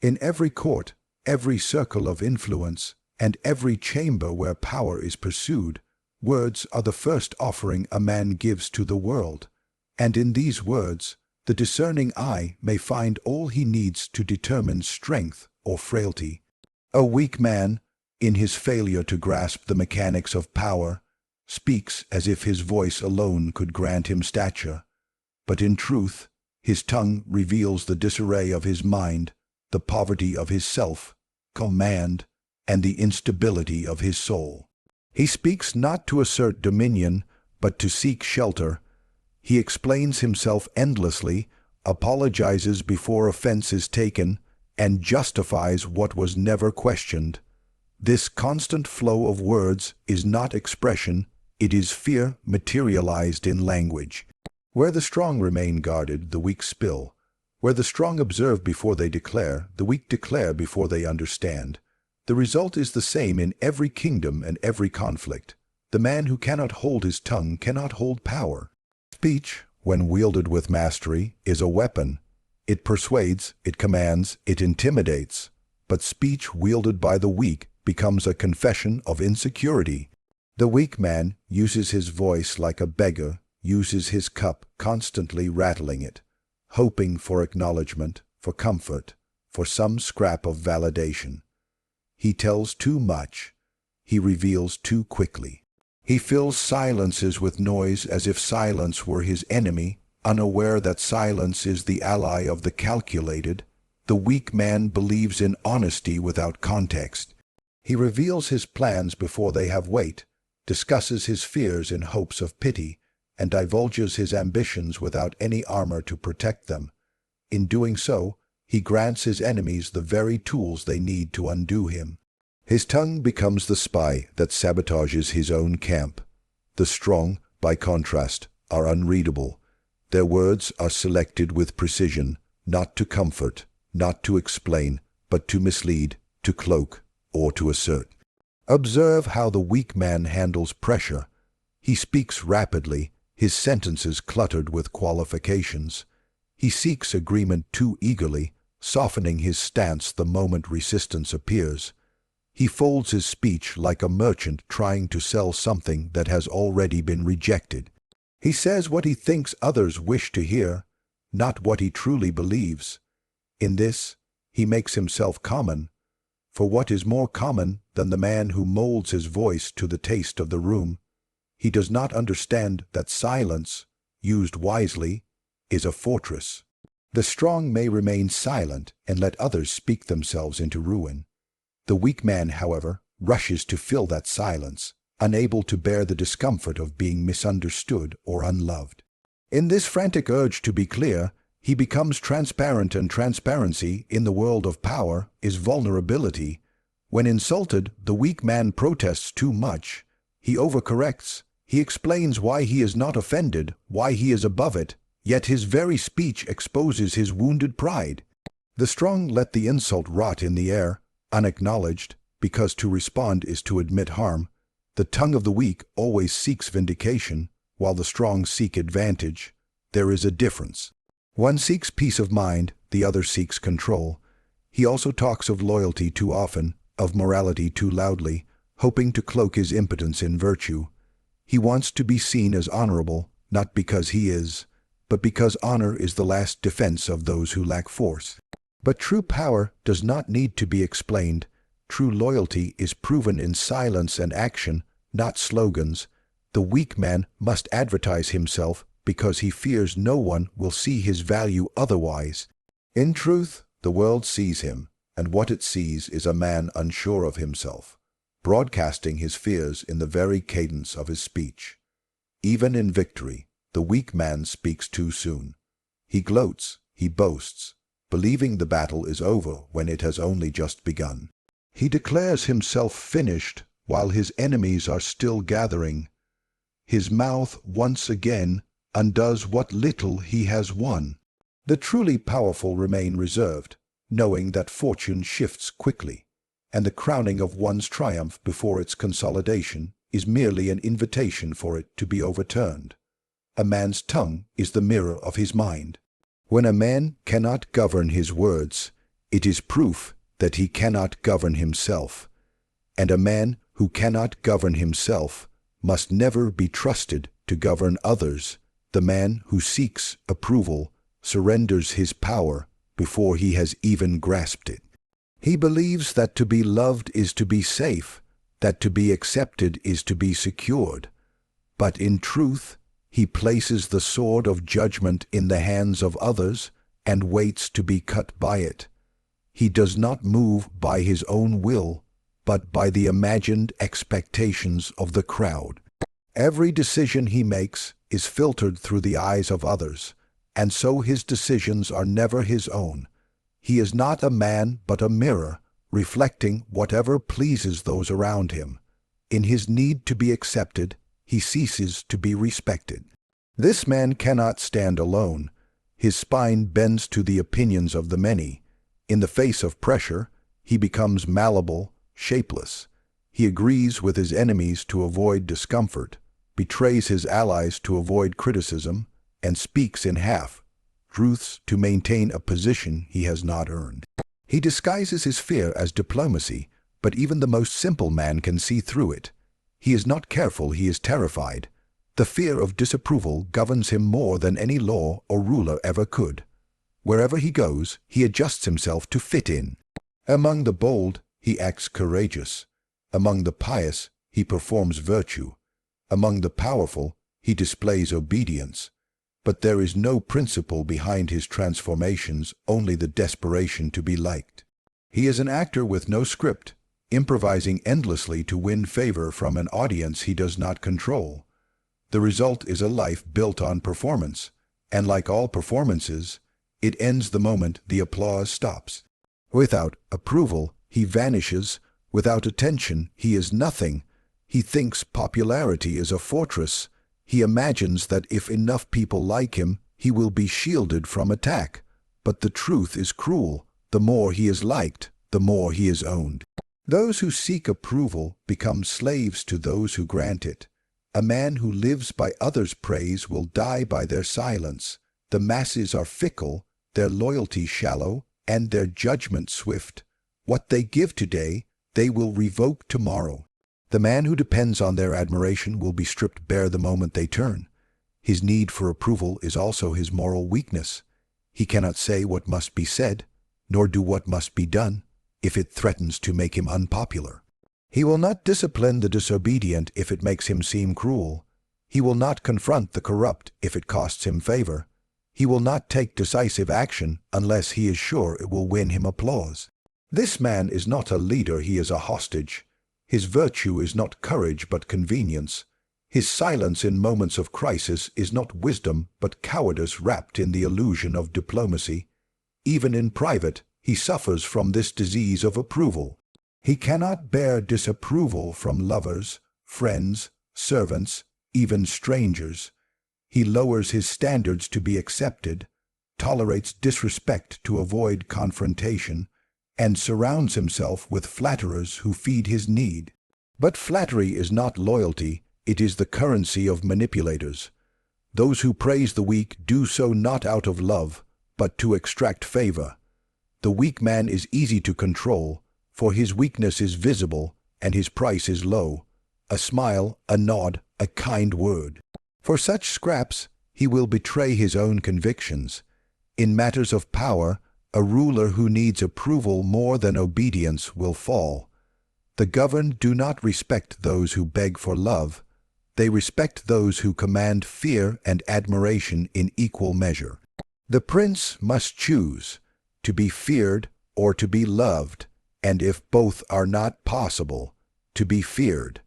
In every court, every circle of influence, and every chamber where power is pursued, words are the first offering a man gives to the world, and in these words, the discerning eye may find all he needs to determine strength or frailty. A weak man, in his failure to grasp the mechanics of power, speaks as if his voice alone could grant him stature, but in truth, his tongue reveals the disarray of his mind, the poverty of his self-command, and the instability of his soul. He speaks not to assert dominion, but to seek shelter. He explains himself endlessly, apologizes before offense is taken, and justifies what was never questioned. This constant flow of words is not expression, it is fear materialized in language. Where the strong remain guarded, the weak spill. Where the strong observe before they declare, the weak declare before they understand. The result is the same in every kingdom and every conflict. The man who cannot hold his tongue cannot hold power. Speech, when wielded with mastery, is a weapon. It persuades, it commands, it intimidates. But speech wielded by the weak becomes a confession of insecurity. The weak man uses his voice like a beggar, uses his cup, constantly rattling it, hoping for acknowledgement, for comfort, for some scrap of validation. He tells too much. He reveals too quickly. He fills silences with noise as if silence were his enemy, unaware that silence is the ally of the calculated. The weak man believes in honesty without context. He reveals his plans before they have weight, discusses his fears in hopes of pity, and divulges his ambitions without any armor to protect them. In doing so, he grants his enemies the very tools they need to undo him. His tongue becomes the spy that sabotages his own camp. The strong, by contrast, are unreadable. Their words are selected with precision, not to comfort, not to explain, but to mislead, to cloak, or to assert. Observe how the weak man handles pressure. He speaks rapidly, his sentences cluttered with qualifications. He seeks agreement too eagerly, softening his stance the moment resistance appears. He folds his speech like a merchant trying to sell something that has already been rejected. He says what he thinks others wish to hear, not what he truly believes. In this, he makes himself common. For what is more common than the man who molds his voice to the taste of the room? He does not understand that silence, used wisely, is a fortress. The strong may remain silent and let others speak themselves into ruin. The weak man, however, rushes to fill that silence, unable to bear the discomfort of being misunderstood or unloved. In this frantic urge to be clear, he becomes transparent, and transparency, in the world of power, is vulnerability. When insulted, the weak man protests too much. He overcorrects. He explains why he is not offended, why he is above it, yet his very speech exposes his wounded pride. The strong let the insult rot in the air, unacknowledged, because to respond is to admit harm. The tongue of the weak always seeks vindication, while the strong seek advantage. There is a difference. One seeks peace of mind, the other seeks control. He also talks of loyalty too often, of morality too loudly, hoping to cloak his impotence in virtue. He wants to be seen as honorable, not because he is, but because honor is the last defense of those who lack force. But true power does not need to be explained. True loyalty is proven in silence and action, not slogans. The weak man must advertise himself because he fears no one will see his value otherwise. In truth, the world sees him, and what it sees is a man unsure of himself, broadcasting his fears in the very cadence of his speech. Even in victory, the weak man speaks too soon. He gloats, he boasts, believing the battle is over when it has only just begun. He declares himself finished while his enemies are still gathering. His mouth once again undoes what little he has won. The truly powerful remain reserved, knowing that fortune shifts quickly, and the crowning of one's triumph before its consolidation is merely an invitation for it to be overturned. A man's tongue is the mirror of his mind. When a man cannot govern his words, It is proof that he cannot govern himself. And a man who cannot govern himself must never be trusted to govern others. The man who seeks approval surrenders his power before he has even grasped it. He believes that to be loved is to be safe, that to be accepted is to be secured. But in truth, he places the sword of judgment in the hands of others and waits to be cut by it. He does not move by his own will, but by the imagined expectations of the crowd. Every decision he makes is filtered through the eyes of others, and so his decisions are never his own. He is not a man but a mirror, reflecting whatever pleases those around him. In his need to be accepted, he ceases to be respected. This man cannot stand alone. His spine bends to the opinions of the many. In the face of pressure, he becomes malleable, shapeless. He agrees with his enemies to avoid discomfort, betrays his allies to avoid criticism, and speaks in half-truths to maintain a position he has not earned. He disguises his fear as diplomacy, but even the most simple man can see through it. He is not careful, he is terrified. The fear of disapproval governs him more than any law or ruler ever could. Wherever he goes, he adjusts himself to fit in. Among the bold, he acts courageous. Among the pious, he performs virtue. Among the powerful, he displays obedience. But there is no principle behind his transformations, only the desperation to be liked. He is an actor with no script, improvising endlessly to win favor from an audience he does not control. The result is a life built on performance, and like all performances, it ends the moment the applause stops. Without approval, he vanishes. Without attention, he is nothing. He thinks popularity is a fortress. He imagines that if enough people like him, he will be shielded from attack. But the truth is cruel. The more he is liked, the more he is owned. Those who seek approval become slaves to those who grant it. A man who lives by others' praise will die by their silence. The masses are fickle, their loyalty shallow, and their judgment swift. What they give today, they will revoke tomorrow. The man who depends on their admiration will be stripped bare the moment they turn. His need for approval is also his moral weakness. He cannot say what must be said, nor do what must be done, if it threatens to make him unpopular. He will not discipline the disobedient if it makes him seem cruel. He will not confront the corrupt if it costs him favor. He will not take decisive action unless he is sure it will win him applause. This man is not a leader, he is a hostage. His virtue is not courage but convenience. His silence in moments of crisis is not wisdom but cowardice wrapped in the illusion of diplomacy. Even in private, he suffers from this disease of approval. He cannot bear disapproval from lovers, friends, servants, even strangers. He lowers his standards to be accepted, tolerates disrespect to avoid confrontation, and surrounds himself with flatterers who feed his need. But flattery is not loyalty, it is the currency of manipulators. Those who praise the weak do so not out of love, but to extract favor. The weak man is easy to control, for his weakness is visible and his price is low. A smile, a nod, a kind word. For such scraps, he will betray his own convictions. In matters of power, a ruler who needs approval more than obedience will fall. The governed do not respect those who beg for love. They respect those who command fear and admiration in equal measure. The prince must choose to be feared or to be loved, and if both are not possible, to be feared.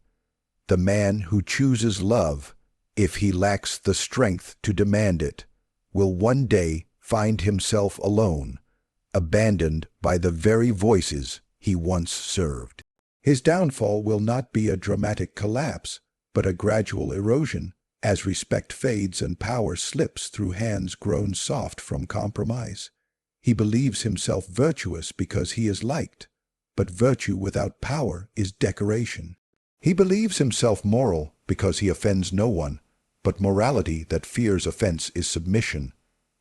The man who chooses love, if he lacks the strength to demand it, will one day find himself alone, abandoned by the very voices he once served. His downfall will not be a dramatic collapse, but a gradual erosion, as respect fades and power slips through hands grown soft from compromise. He believes himself virtuous because he is liked, but virtue without power is decoration. He believes himself moral because he offends no one, but morality that fears offense is submission.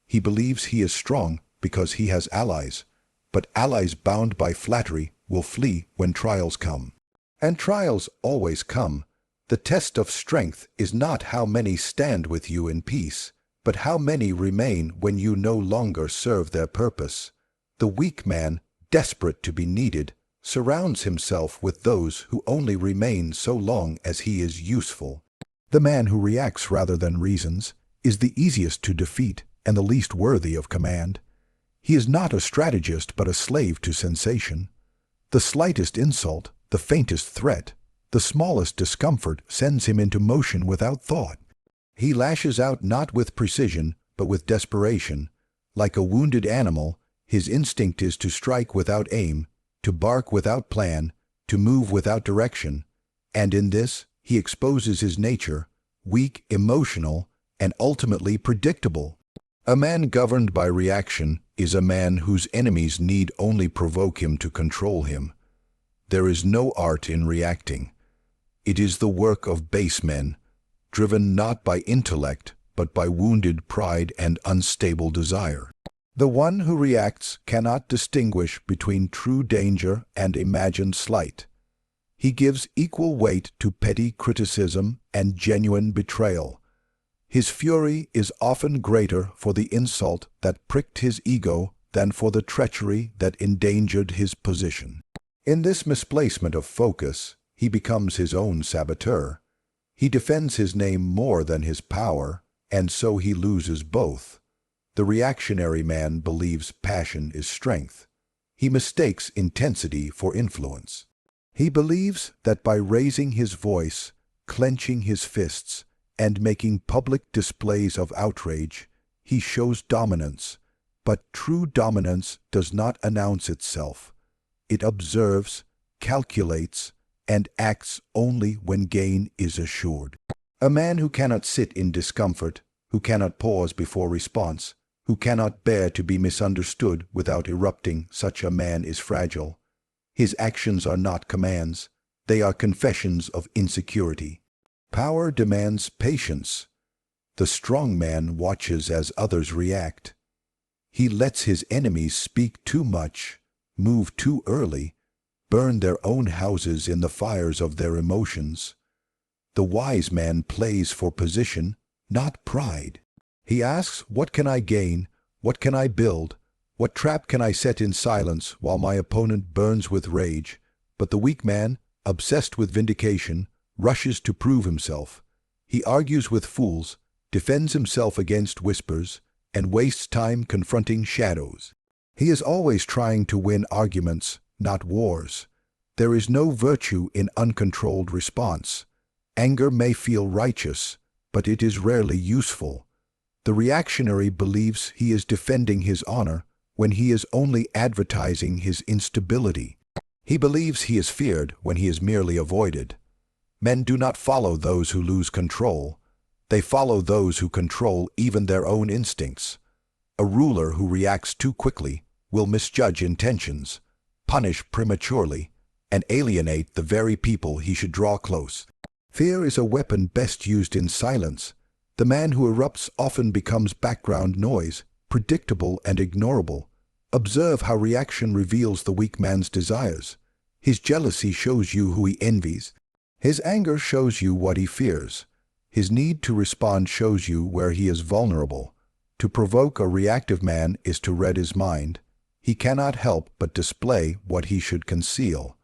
He believes he is strong because he has allies, but allies bound by flattery will flee when trials come. And trials always come. The test of strength is not how many stand with you in peace, but how many remain when you no longer serve their purpose. The weak man, desperate to be needed, surrounds himself with those who only remain so long as he is useful. The man who reacts rather than reasons is the easiest to defeat and the least worthy of command. He is not a strategist but a slave to sensation. The slightest insult, the faintest threat, the smallest discomfort sends him into motion without thought. He lashes out not with precision but with desperation. Like a wounded animal, his instinct is to strike without aim, to bark without plan, to move without direction, and in this he exposes his nature, weak, emotional, and ultimately predictable. A man governed by reaction is a man whose enemies need only provoke him to control him. There is no art in reacting. It is the work of base men, driven not by intellect but by wounded pride and unstable desire. The one who reacts cannot distinguish between true danger and imagined slight. He gives equal weight to petty criticism and genuine betrayal. His fury is often greater for the insult that pricked his ego than for the treachery that endangered his position. In this misplacement of focus, he becomes his own saboteur. He defends his name more than his power, and so he loses both. The reactionary man believes passion is strength. He mistakes intensity for influence. He believes that by raising his voice, clenching his fists, and making public displays of outrage, he shows dominance. But true dominance does not announce itself. It observes, calculates, and acts only when gain is assured. A man who cannot sit in discomfort, who cannot pause before response, who cannot bear to be misunderstood without erupting, such a man is fragile. His actions are not commands, they are confessions of insecurity. Power demands patience. The strong man watches as others react. He lets his enemies speak too much, move too early, burn their own houses in the fires of their emotions. The wise man plays for position, not pride. He asks, what can I gain? What can I build? What trap can I set in silence while my opponent burns with rage? But the weak man, obsessed with vindication, rushes to prove himself. He argues with fools, defends himself against whispers, and wastes time confronting shadows. He is always trying to win arguments, not wars. There is no virtue in uncontrolled response. Anger may feel righteous, but it is rarely useful. The reactionary believes he is defending his honor when he is only advertising his instability. He believes he is feared when he is merely avoided. Men do not follow those who lose control. They follow those who control even their own instincts. A ruler who reacts too quickly will misjudge intentions, punish prematurely, and alienate the very people he should draw close. Fear is a weapon best used in silence. The man who erupts often becomes background noise, predictable and ignorable. Observe how reaction reveals the weak man's desires. His jealousy shows you who he envies. His anger shows you what he fears. His need to respond shows you where he is vulnerable. To provoke a reactive man is to read his mind. He cannot help but display what he should conceal.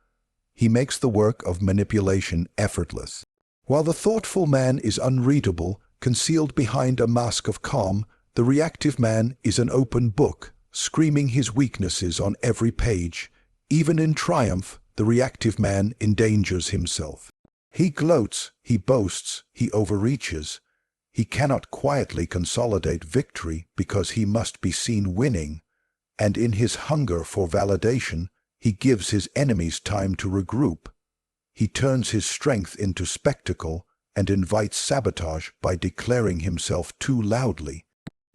He makes the work of manipulation effortless. While the thoughtful man is unreadable, concealed behind a mask of calm, the reactive man is an open book, screaming his weaknesses on every page. Even in triumph, the reactive man endangers himself. He gloats, he boasts, he overreaches. He cannot quietly consolidate victory because he must be seen winning. And in his hunger for validation, he gives his enemies time to regroup. He turns his strength into spectacle and invites sabotage by declaring himself too loudly.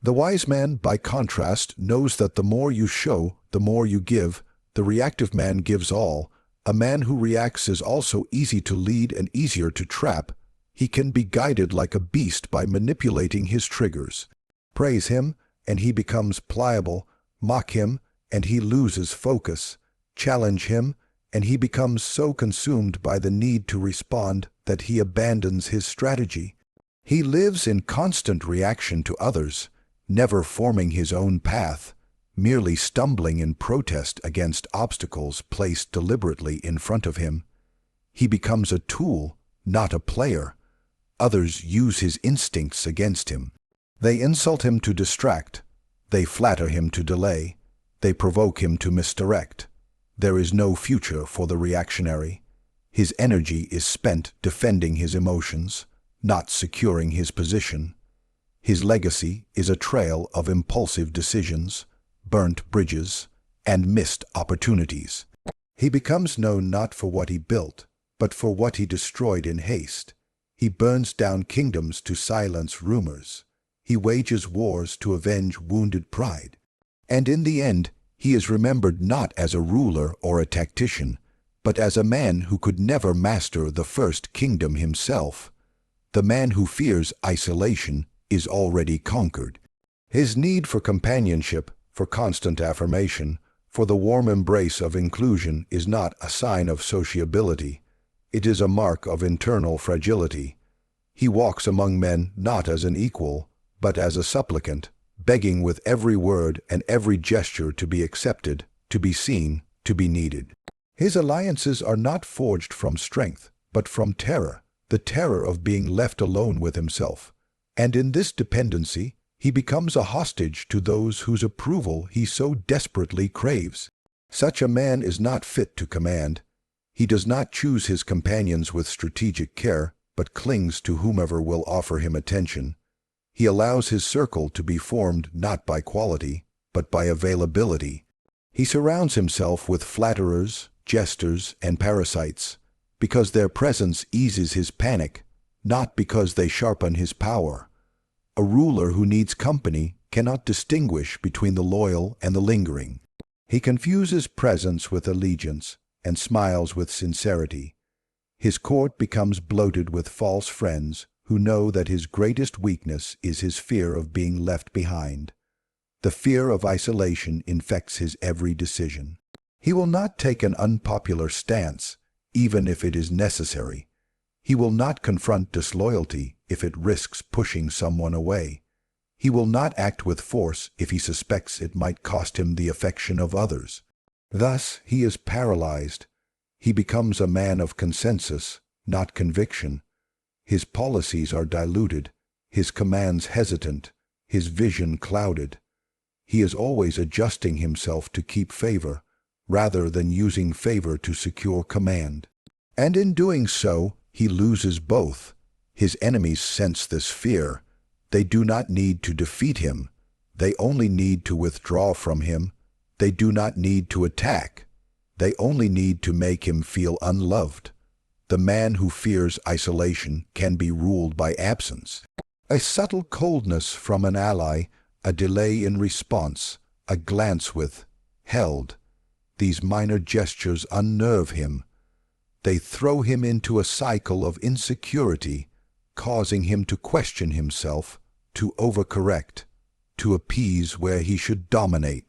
The wise man, by contrast, knows that the more you show, the more you give. The reactive man gives all. A man who reacts is also easy to lead and easier to trap. He can be guided like a beast by manipulating his triggers. Praise him, and he becomes pliable. Mock him, and he loses focus. Challenge him, and he becomes so consumed by the need to respond that he abandons his strategy. He lives in constant reaction to others, never forming his own path, merely stumbling in protest against obstacles placed deliberately in front of him. He becomes a tool, not a player. Others use his instincts against him. They insult him to distract. They flatter him to delay. They provoke him to misdirect. There is no future for the reactionary. His energy is spent defending his emotions, not securing his position. His legacy is a trail of impulsive decisions, burnt bridges, and missed opportunities. He becomes known not for what he built, but for what he destroyed in haste. He burns down kingdoms to silence rumors. He wages wars to avenge wounded pride. And in the end, he is remembered not as a ruler or a tactician, but as a man who could never master the first kingdom himself. The man who fears isolation is already conquered. His need for companionship, for constant affirmation, for the warm embrace of inclusion is not a sign of sociability. It is a mark of internal fragility. He walks among men not as an equal, but as a supplicant, begging with every word and every gesture to be accepted, to be seen, to be needed. His alliances are not forged from strength, but from terror, the terror of being left alone with himself. And in this dependency, he becomes a hostage to those whose approval he so desperately craves. Such a man is not fit to command. He does not choose his companions with strategic care, but clings to whomever will offer him attention. He allows his circle to be formed not by quality, but by availability. He surrounds himself with flatterers, jesters, and parasites, because their presence eases his panic, not because they sharpen his power. A ruler who needs company cannot distinguish between the loyal and the lingering. He confuses presence with allegiance and smiles with sincerity. His court becomes bloated with false friends who know that his greatest weakness is his fear of being left behind. The fear of isolation infects his every decision. He will not take an unpopular stance, even if it is necessary. He will not confront disloyalty if it risks pushing someone away. He will not act with force if he suspects it might cost him the affection of others. Thus, he is paralyzed. He becomes a man of consensus, not conviction. His policies are diluted, his commands hesitant, his vision clouded. He is always adjusting himself to keep favor, rather than using favor to secure command. And in doing so, he loses both. His enemies sense this fear. They do not need to defeat him. They only need to withdraw from him. They do not need to attack. They only need to make him feel unloved. The man who fears isolation can be ruled by absence. A subtle coldness from an ally, a delay in response, a glance withheld. These minor gestures unnerve him. They throw him into a cycle of insecurity, causing him to question himself, to overcorrect, to appease where he should dominate.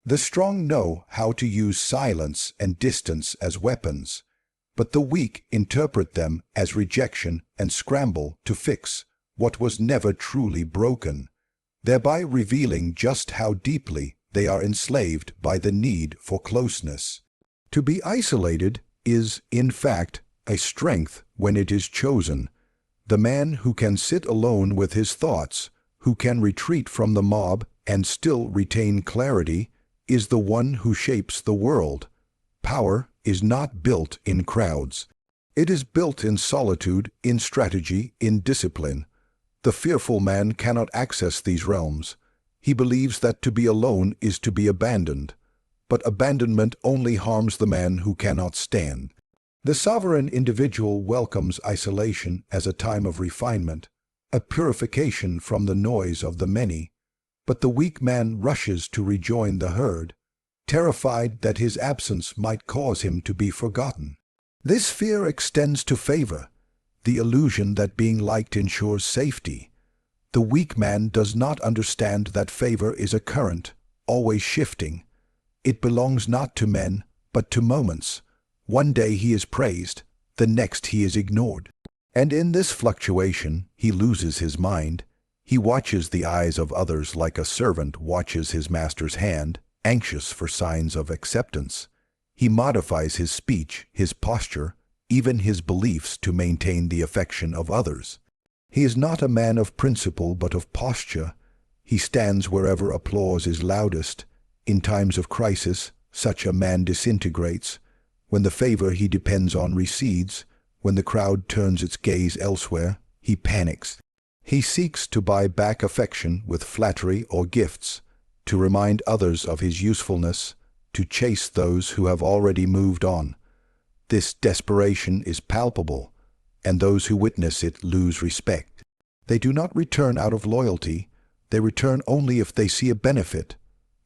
The strong know how to use silence and distance as weapons, but the weak interpret them as rejection and scramble to fix what was never truly broken, thereby revealing just how deeply they are enslaved by the need for closeness. To be isolated is, in fact, a strength when it is chosen. The man who can sit alone with his thoughts, who can retreat from the mob and still retain clarity, is the one who shapes the world. Power is not built in crowds. It is built in solitude, in strategy, in discipline. The fearful man cannot access these realms. He believes that to be alone is to be abandoned. But abandonment only harms the man who cannot stand. The sovereign individual welcomes isolation as a time of refinement, a purification from the noise of the many. But the weak man rushes to rejoin the herd, terrified that his absence might cause him to be forgotten. This fear extends to favor, the illusion that being liked ensures safety. The weak man does not understand that favor is a current, always shifting. It belongs not to men, but to moments. One day he is praised, the next he is ignored. And in this fluctuation he loses his mind. He watches the eyes of others like a servant watches his master's hand, anxious for signs of acceptance. He modifies his speech, his posture, even his beliefs to maintain the affection of others. He is not a man of principle but of posture. He stands wherever applause is loudest. In times of crisis, such a man disintegrates. When the favor he depends on recedes, when the crowd turns its gaze elsewhere, he panics. He seeks to buy back affection with flattery or gifts, to remind others of his usefulness, to chase those who have already moved on. This desperation is palpable, and those who witness it lose respect. They do not return out of loyalty, they return only if they see a benefit.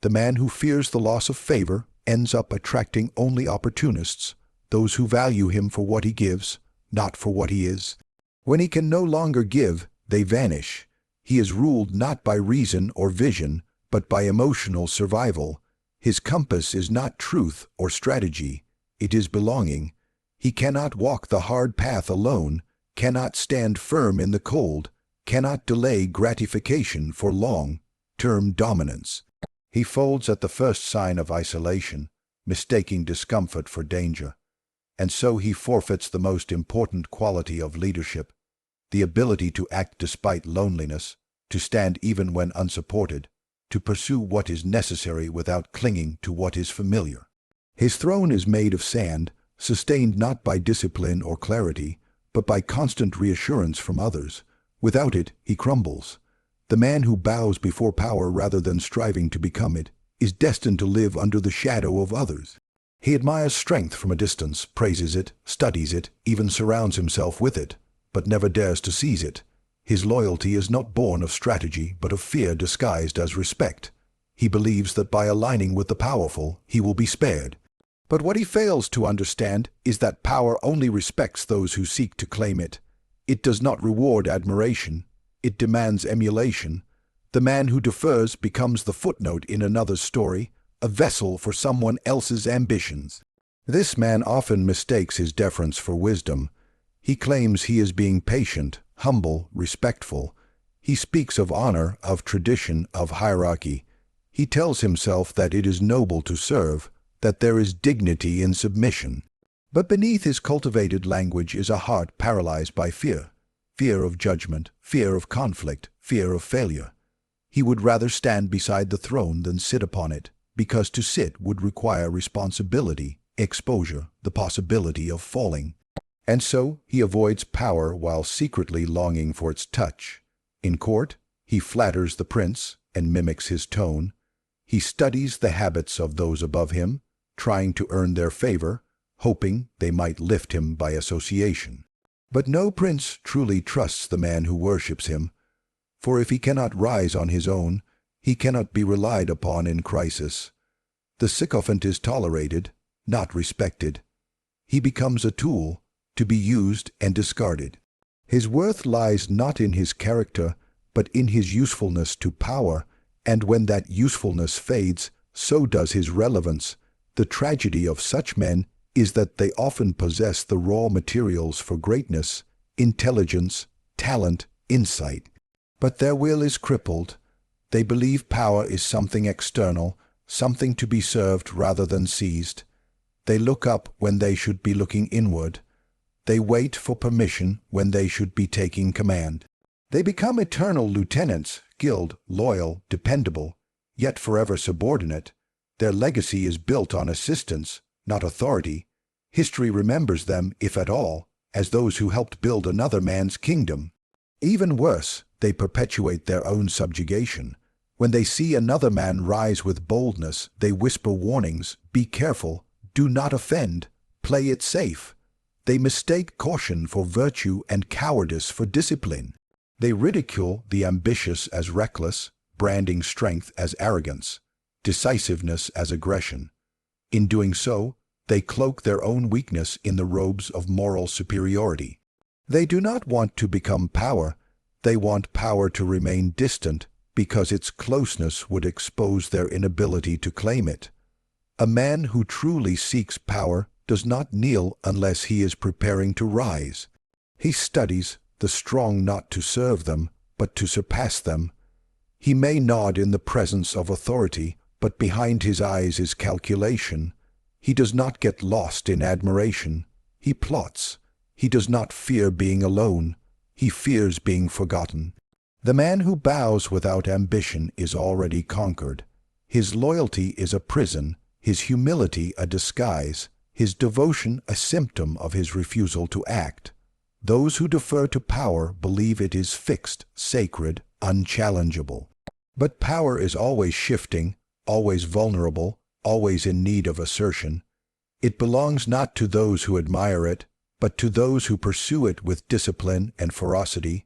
The man who fears the loss of favor ends up attracting only opportunists, those who value him for what he gives, not for what he is. When he can no longer give, they vanish. He is ruled not by reason or vision, but by emotional survival. His compass is not truth or strategy, it is belonging. He cannot walk the hard path alone, cannot stand firm in the cold, cannot delay gratification for long-term dominance. He folds at the first sign of isolation, mistaking discomfort for danger. And so he forfeits the most important quality of leadership, the ability to act despite loneliness, to stand even when unsupported, to pursue what is necessary without clinging to what is familiar. His throne is made of sand, sustained not by discipline or clarity, but by constant reassurance from others. Without it, he crumbles. The man who bows before power rather than striving to become it is destined to live under the shadow of others. He admires strength from a distance, praises it, studies it, even surrounds himself with it, but never dares to seize it. His loyalty is not born of strategy, but of fear disguised as respect. He believes that by aligning with the powerful, he will be spared. But what he fails to understand is that power only respects those who seek to claim it. It does not reward admiration. It demands emulation. The man who defers becomes the footnote in another's story, a vessel for someone else's ambitions. This man often mistakes his deference for wisdom. He claims he is being patient, humble, respectful. He speaks of honor, of tradition, of hierarchy. He tells himself that it is noble to serve, that there is dignity in submission. But beneath his cultivated language is a heart paralyzed by fear. Fear of judgment, fear of conflict, fear of failure. He would rather stand beside the throne than sit upon it, because to sit would require responsibility, exposure, the possibility of falling. And so he avoids power while secretly longing for its touch. In court, he flatters the prince and mimics his tone. He studies the habits of those above him, trying to earn their favor, hoping they might lift him by association. But no prince truly trusts the man who worships him, for if he cannot rise on his own, he cannot be relied upon in crisis. The sycophant is tolerated, not respected. He becomes a tool, to be used and discarded. His worth lies not in his character, but in his usefulness to power, and when that usefulness fades, so does his relevance. The tragedy of such men is that they often possess the raw materials for greatness, intelligence, talent, insight. But their will is crippled. They believe power is something external, something to be served rather than seized. They look up when they should be looking inward. They wait for permission when they should be taking command. They become eternal lieutenants, skilled, loyal, dependable, yet forever subordinate. Their legacy is built on assistance, not authority. History remembers them, if at all, as those who helped build another man's kingdom. Even worse, they perpetuate their own subjugation. When they see another man rise with boldness, they whisper warnings, "Be careful, do not offend, play it safe." They mistake caution for virtue and cowardice for discipline. They ridicule the ambitious as reckless, branding strength as arrogance, decisiveness as aggression. In doing so, they cloak their own weakness in the robes of moral superiority. They do not want to become power. They want power to remain distant because its closeness would expose their inability to claim it. A man who truly seeks power does not kneel unless he is preparing to rise. He studies the strong not to serve them, but to surpass them. He may nod in the presence of authority, but behind his eyes is calculation. He does not get lost in admiration. He plots. He does not fear being alone. He fears being forgotten. The man who bows without ambition is already conquered. His loyalty is a prison, his humility a disguise, his devotion a symptom of his refusal to act. Those who defer to power believe it is fixed, sacred, unchallengeable. But power is always shifting, always vulnerable, always in need of assertion. It belongs not to those who admire it, but to those who pursue it with discipline and ferocity.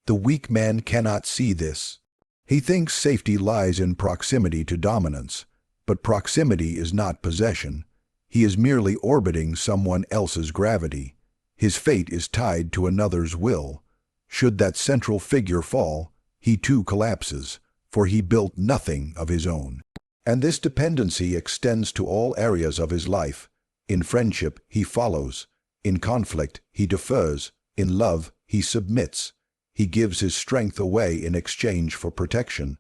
The weak man cannot see this. He thinks safety lies in proximity to dominance, but proximity is not possession. He is merely orbiting someone else's gravity. His fate is tied to another's will. Should that central figure fall, he too collapses, for he built nothing of his own. And this dependency extends to all areas of his life. In friendship, he follows. In conflict, he defers. In love, he submits. He gives his strength away in exchange for protection.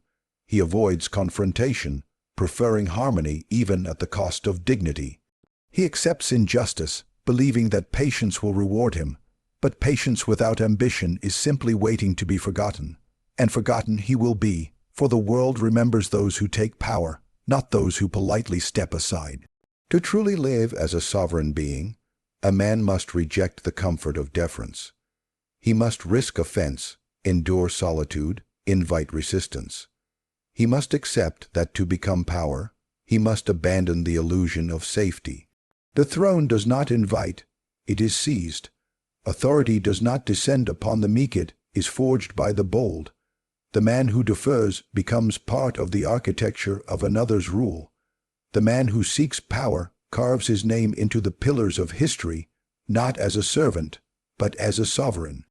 He avoids confrontation, preferring harmony even at the cost of dignity. He accepts injustice, believing that patience will reward him. But patience without ambition is simply waiting to be forgotten. And forgotten he will be, for the world remembers those who take power, not those who politely step aside. To truly live as a sovereign being, a man must reject the comfort of deference. He must risk offense, endure solitude, invite resistance. He must accept that to become power, he must abandon the illusion of safety. The throne does not invite, it is seized. Authority does not descend upon the meek, it is forged by the bold. The man who defers becomes part of the architecture of another's rule. The man who seeks power carves his name into the pillars of history, not as a servant, but as a sovereign.